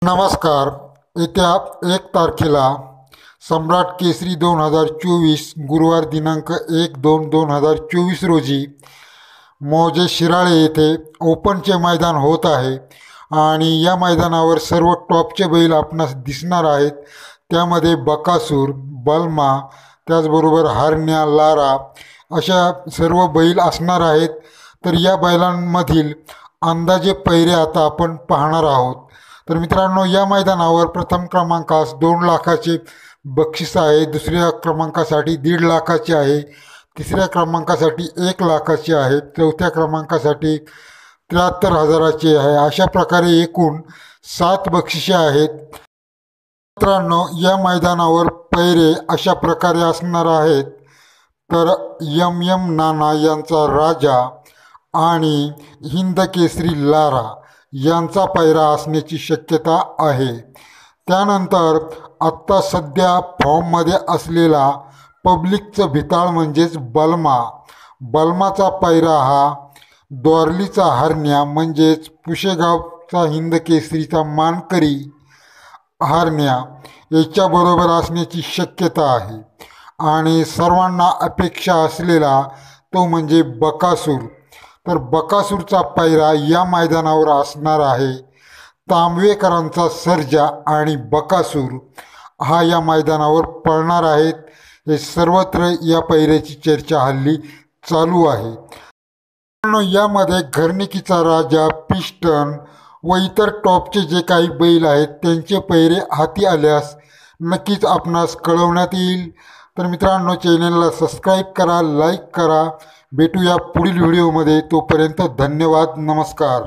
नमस्कार. येत्या 1 तारखेला सम्राट केसरी 2024 गुरुवार दिनांक 1/2/2024 रोजी मौजे शिराळे येथे ओपनचे मैदान होत आहे आणि या मैदानावर सर्व टॉपचे बैल आपणास दिसणार आहेत. त्यामध्ये बकासूर, बलमा, त्याचबरोबर हरण्या, लारा अशा सर्व बैल असणार आहेत. तर या बैलांमधील अंदाजे पैरे आता आपण पाहणार आहोत. तर मित्रांनो, या मैदानावर प्रथम क्रमांकास 2 लाखाचे बक्षीस आहे, दुसऱ्या क्रमांकासाठी 1.5 लाखाचे आहे, तिसऱ्या क्रमांकासाठी 1 लाखाचे आहे, चौथ्या क्रमांकासाठी 73,000चे आहे. अशा प्रकारे एकूण 7 बक्षिसे आहेत. मित्रांनो, या मैदानावर पैरे अशा प्रकारे असणार आहेत. तर एम नाना यांचा राजा आणि हिंद केसरी लारा यांचा पैरा असण्याची शक्यता आहे. त्यानंतर आत्ता सध्या फॉर्ममध्ये असलेला पब्लिकचं भिताळ म्हणजेच बलमाचा पैरा हा द्वारलीचा हरण्या म्हणजेच पुशेगावचा हिंद केसरीचा मानकरी हरण्या याच्याबरोबर असण्याची शक्यता आहे. आणि सर्वांना अपेक्षा असलेला तो म्हणजे बकासूर. तर बकासूरचा पैरा या मैदानावर असणार आहे. तांबवेकरांचा सर्जा आणि बकासूर हा या मैदानावर पळणार आहेत. हे सर्वत्र या पैऱ्याची चर्चा हल्ली चालू आहे. यामध्ये घरनिकीचा राजा, पिस्टन व इतर टॉपचे जे काही बैल आहेत त्यांचे पैरे हाती आल्यास नक्कीच आपणास कळवण्यात येईल. तर मित्रांनो, चॅनलला सबस्क्राईब करा, लाईक करा. भेटूया पुढील व्हिडिओमध्ये. तोपर्यंत धन्यवाद. नमस्कार.